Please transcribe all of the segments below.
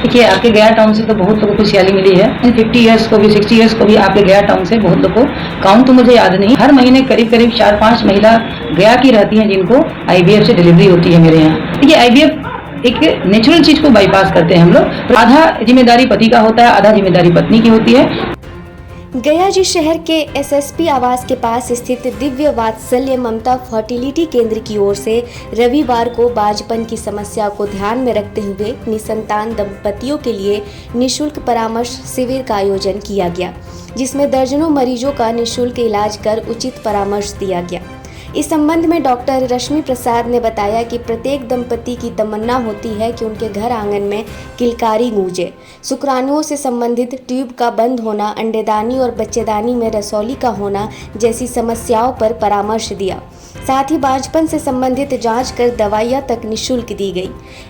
देखिए, आपके गया टाउन से तो बहुत लोगों को सियाली मिली है। 50 ईयर्स को भी 60 ईयर्स को भी आपके गया टाउन से बहुत लोगों को, काउंट तो मुझे याद नहीं, हर महीने करीब करीब 4-5 महिला गया की रहती हैं जिनको IVF से डिलीवरी होती है मेरे यहाँ। देखिए, IVF एक नेचुरल चीज को बाईपास करते हैं हम लोग। आधा जिम्मेदारी पति का होता है, आधा जिम्मेदारी पत्नी की होती है। गया जी शहर के SSP आवास के पास स्थित दिव्य वात्सल्य ममता फर्टिलिटी केंद्र की ओर से रविवार को बांझपन की समस्या को ध्यान में रखते हुए निसंतान दंपतियों के लिए निशुल्क परामर्श शिविर का आयोजन किया गया, जिसमें दर्जनों मरीजों का निशुल्क इलाज कर उचित परामर्श दिया गया। इस संबंध में डॉक्टर रश्मि प्रसाद ने बताया कि प्रत्येक दंपति की तमन्ना होती है कि उनके घर आंगन में किलकारी गूंजे। शुक्राणुओं से संबंधित ट्यूब का बंद होना, अंडेदानी और बच्चेदानी में रसौली का होना जैसी समस्याओं पर परामर्श दिया। साथ ही बांझपन से संबंधित जांच कर दवाइयां तक निःशुल्क दी गई।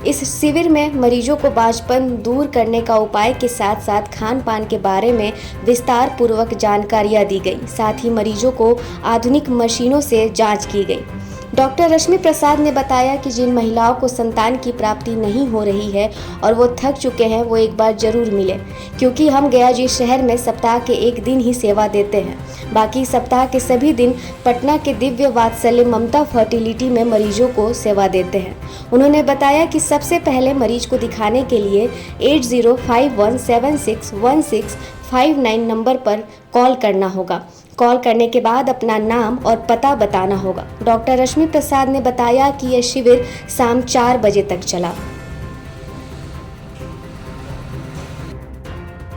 इस शिविर में मरीजों को बांझपन दूर करने का उपाय के साथ साथ खान पान के बारे में विस्तार पूर्वक जानकारियां दी गई। साथ ही मरीजों को आधुनिक मशीनों से जांच की गई। डॉक्टर रश्मि प्रसाद ने बताया कि जिन महिलाओं को संतान की प्राप्ति नहीं हो रही है और वो थक चुके हैं, वो एक बार जरूर मिले, क्योंकि हम गया जी शहर में सप्ताह के एक दिन ही सेवा देते हैं। बाकी सप्ताह के सभी दिन पटना के दिव्य वात्सल्य ममता फर्टिलिटी में मरीजों को सेवा देते हैं। उन्होंने बताया कि सबसे पहले मरीज को दिखाने के लिए 8051761659 नंबर पर कॉल करना होगा। कॉल करने के बाद अपना नाम और पता बताना होगा। डॉक्टर रश्मि प्रसाद ने बताया कि यह शिविर शाम 4 बजे तक चला।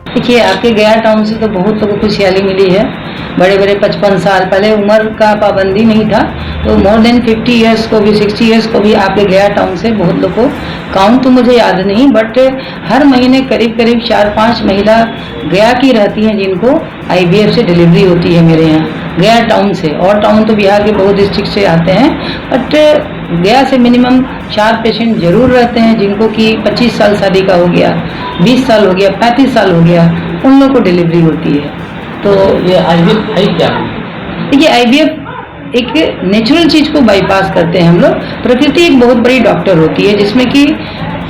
देखिए, आपके गया टाउन से तो बहुत लोगों को सियाली मिली है। बड़े बड़े 55 साल पहले उम्र का पाबंदी नहीं था, तो मोर देन 50 ईयर्स को भी 60 ईयर्स को भी आपके गया टाउन से बहुत लोगों को, काउंट तो मुझे याद नहीं, बट हर महीने करीब करीब 4-5 महिला गया की रहती हैं जिनको IVF से डिलीवरी होती है मेरे यहाँ गया टाउन से। और टाउन तो बिहार के बहुत डिस्ट्रिक्ट से आते हैं, बट गया से मिनिमम 4 पेशेंट जरूर रहते हैं जिनको कि 25 साल शादी का हो गया, 20 साल हो गया, 35 साल हो गया, उन लोगों को डिलीवरी होती है। तो ये IVF है क्या? देखिए, IVF एक नेचुरल चीज को बाईपास करते हैं हम लोग। प्रकृति एक बहुत बड़ी डॉक्टर होती है जिसमें कि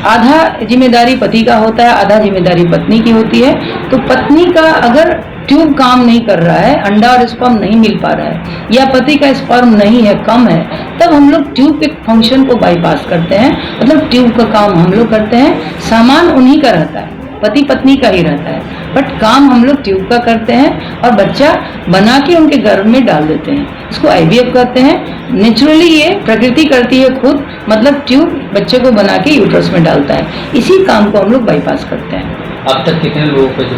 आधा जिम्मेदारी पति का होता है, आधा जिम्मेदारी पत्नी की होती है। तो पत्नी का अगर ट्यूब काम नहीं कर रहा है, अंडा और स्पर्म नहीं मिल पा रहा है, या पति का स्पर्म नहीं है, कम है, तब हम लोग ट्यूब के फंक्शन को बाईपास करते हैं। मतलब ट्यूब का काम हम लोग करते हैं, सामान उन्हीं का रहता है, पति पत्नी का ही रहता है, बट काम हम लोग ट्यूब का करते हैं और बच्चा बना के उनके गर्भ में डाल देते हैं। इसको IVF कहते हैं। नेचुरली ये प्रकृति करती है खुद, मतलब ट्यूब बच्चे को बना के यूट्रस में डालता है। इसी काम को हम लोग बाईपास करते हैं। अब तक कितने लोगों को जो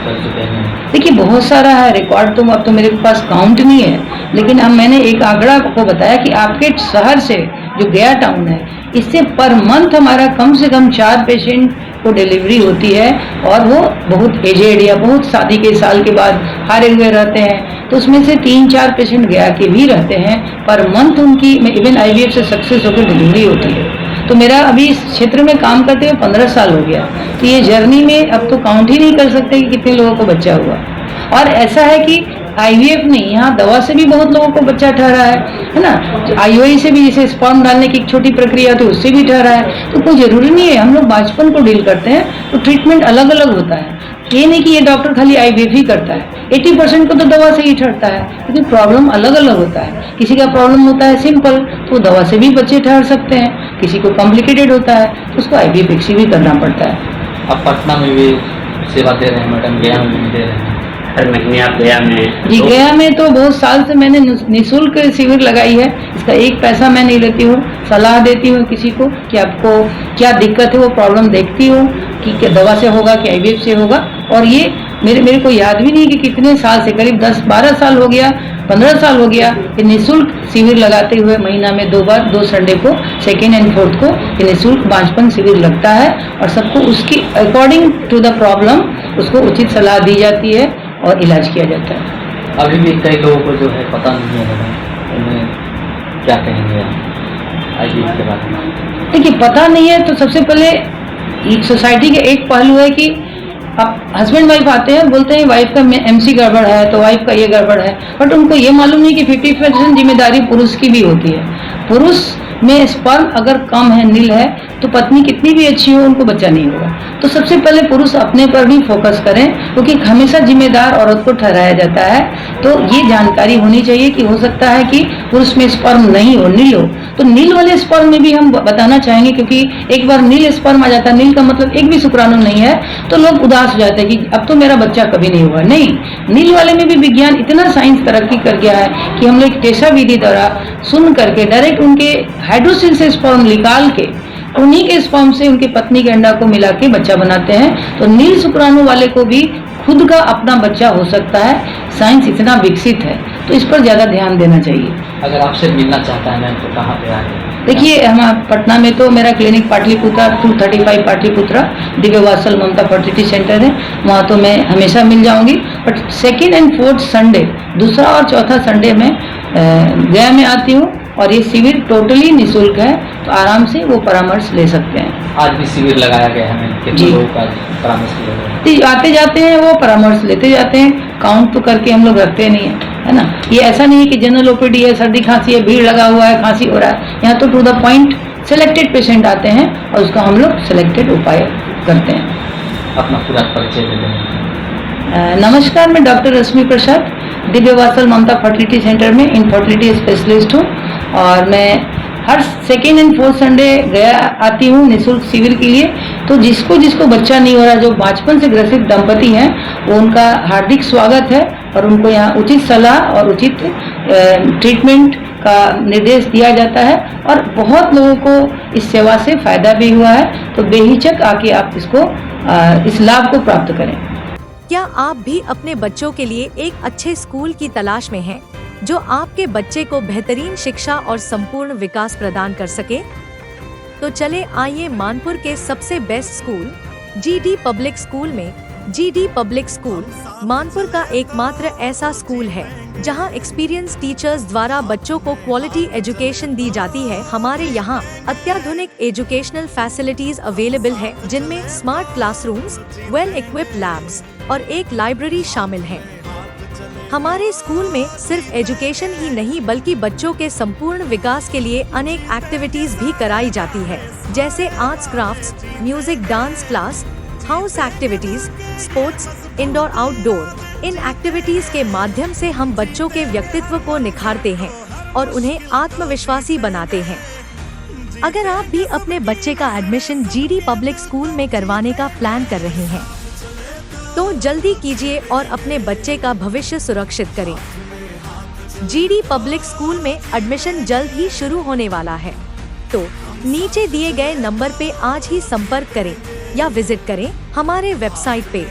कर चुके हैं? देखिए, बहुत सारा है रिकॉर्ड, तो अब तो मेरे पास काउंट नहीं है, लेकिन अब मैंने एक आंकड़ा को बताया कि आपके शहर से जो गया टाउन है, इससे पर मंथ हमारा कम से कम 4 पेशेंट को डिलीवरी होती है, और वो बहुत एजेड या बहुत शादी के साल के बाद हारे हुए रहते हैं, तो उसमें से 3-4 पेशेंट गया के भी रहते हैं। पर मंथ उनकी इवन IVF से सक्सेस होकर डिलीवरी होती है। तो मेरा अभी इस क्षेत्र में काम करते हुए 15 साल हो गया, तो ये जर्नी में अब तो काउंट ही नहीं कर सकते कि कितने लोगों को बच्चा हुआ। और ऐसा है कि IVF नहीं, यहाँ दवा से भी बहुत लोगों को बच्चा ठहरा है ना। IUI से भी, जैसे स्पर्म डालने की एक छोटी प्रक्रिया होती है, उससे भी ठहरा है। तो कोई जरूरी नहीं है, हम लोग बांझपन को डील करते हैं, तो ट्रीटमेंट अलग अलग होता है। ये नहीं कि ये डॉक्टर खाली IVF ही करता है। 80% को तो दवा से ही ठहरता है, क्योंकि प्रॉब्लम अलग अलग होता है। किसी का प्रॉब्लम होता है सिंपल, तो दवा से भी बच्चे ठहर सकते हैं। किसी को कॉम्प्लिकेटेड होता है, तो उसको IVF भी करना पड़ता है। अब पटना में भी सेवा दे रहे हैं मैडम, गया में भी दे रहे हैं। हर महीने आप गया में? जी, गया में तो बहुत साल से मैंने निःशुल्क शिविर लगाई है। इसका एक पैसा मैं नहीं लेती हूँ। सलाह देती हूँ किसी को कि आपको क्या दिक्कत है, वो प्रॉब्लम देखती हूँ कि क्या दवा से होगा कि IVF से होगा। और ये मेरे को याद भी नहीं कि कितने साल से, करीब 10-12 साल हो गया, 15 साल हो गया, ये निःशुल्क शिविर लगाते हुए। महीना में 2 बार, 2 संडे को, 2nd और 4th को ये निःशुल्क बांझपन शिविर लगता है, और सबको उसकी अकॉर्डिंग टू द प्रॉब्लम उसको उचित सलाह दी जाती है और इलाज किया जाता है। अभी भी कई लोगों को जो है पता नहीं है, उन्हें क्या कहेंगे IVF के बारे में? देखिए, पता नहीं है तो सबसे पहले एक सोसाइटी का एक पहलू है कि अब हस्बैंड वाइफ आते हैं, बोलते हैं वाइफ का MC गड़बड़ है, तो वाइफ का ये गड़बड़ है, बट उनको ये मालूम नहीं कि 50% जिम्मेदारी पुरुष की भी होती है। पुरुष में स्पर्म अगर कम है, नील है, तो पत्नी कितनी भी अच्छी हो उनको बच्चा नहीं होगा। तो सबसे पहले पुरुष अपने पर भी फोकस करें, क्योंकि हमेशा जिम्मेदार औरत को ठहराया जाता है। तो ये जानकारी होनी चाहिए कि हो सकता है कि पुरुष में स्पर्म नहीं हो, नील हो, तो नील वाले स्पर्म में भी हम बताना चाहेंगे, क्योंकि एक बार नील स्पर्म आ जाता है, नील का मतलब एक भी शुक्राणु नहीं है, तो लोग उदास हो जाते हैं कि अब तो मेरा बच्चा कभी नहीं होगा। नहीं, नील वाले में भी विज्ञान इतना साइंस तरक्की कर गया है कि हम लोग टेसा विधि द्वारा सुन करके डायरेक्ट उनके हाइड्रोसिल से स्पर्म निकाल के उन्हीं के स्पर्म से उनके पत्नी के अंडा को मिला के बच्चा बनाते हैं। तो नील शुक्राणु वाले को भी खुद का अपना बच्चा हो सकता है। साइंस इतना विकसित है, तो इस पर ज्यादा ध्यान देना चाहिए। अगर आपसे मिलना चाहता है मैम तो कहाँ पे आए? देखिए, हम पटना में तो मेरा क्लिनिक पाटलिपुत्रा 235 पाटलिपुत्रा दिव्य वात्सल ममता फर्टिलिटी सेंटर है, वहाँ तो मैं हमेशा मिल जाऊंगी। But 2nd and 4th Sunday, दूसरा और चौथा संडे में गया में आती हूँ, और ये शिविर टोटली निःशुल्क है, तो आराम से वो परामर्श ले सकते हैं। आज भी शिविर लगाया गया है, कितने लोगों का परामर्श लिया गया? आते जाते हैं वो परामर्श लेते जाते हैं, काउंट तो करके हम लोग रखते नहीं है ना। ये ऐसा नहीं है कि जनरल ओपीडी है, सर्दी खांसी है, भीड़ लगा हुआ है, खांसी हो रहा है। यहाँ तो to the point selected patient आते हैं और उसका हम लोग सिलेक्टेड उपाय करते हैं। अपना पूरा परिचय दे दें। नमस्कार, मैं डॉक्टर रश्मि प्रसाद दिव्य वात्सल ममता फर्टिलिटी सेंटर में इनफर्टिलिटी स्पेशलिस्ट हूँ, और मैं हर 2nd and 4th संडे गया आती हूँ निःशुल्क शिविर के लिए। तो जिसको बच्चा नहीं हो रहा, जो बचपन से ग्रसित दंपति हैं, वो उनका हार्दिक स्वागत है, और उनको यहाँ उचित सलाह और उचित ट्रीटमेंट का निर्देश दिया जाता है, और बहुत लोगों को इस सेवा से फायदा भी हुआ है। तो बेहिचक आके आप इस लाभ को प्राप्त करें। क्या आप भी अपने बच्चों के लिए एक अच्छे स्कूल की तलाश में हैं, जो आपके बच्चे को बेहतरीन शिक्षा और संपूर्ण विकास प्रदान कर सके? तो चले आइए मानपुर के सबसे best school GD public school में। जीडी पब्लिक स्कूल मानपुर का एकमात्र ऐसा स्कूल है जहां एक्सपीरियंस टीचर्स द्वारा बच्चों को क्वालिटी एजुकेशन दी जाती है। हमारे यहाँ अत्याधुनिक एजुकेशनल फैसिलिटीज अवेलेबल है, जिनमें smart classrooms, well equipped labs और एक लाइब्रेरी शामिल है। हमारे स्कूल में सिर्फ एजुकेशन ही नहीं बल्कि बच्चों के संपूर्ण विकास के लिए अनेक एक्टिविटीज भी कराई जाती है, जैसे arts, crafts, music, dance class, house activities, sports, indoor outdoor. इन एक्टिविटीज के माध्यम से हम बच्चों के व्यक्तित्व को निखारते हैं और उन्हें आत्मविश्वासी बनाते हैं। अगर आप भी अपने बच्चे का एडमिशन जीडी पब्लिक स्कूल में करवाने का प्लान कर रहे हैं, तो जल्दी कीजिए और अपने बच्चे का भविष्य सुरक्षित करें। जीडी पब्लिक स्कूल में एडमिशन जल्द ही शुरू होने वाला है, तो नीचे दिए गए नंबर पे आज ही संपर्क करें या विजिट करें हमारे वेबसाइट पे।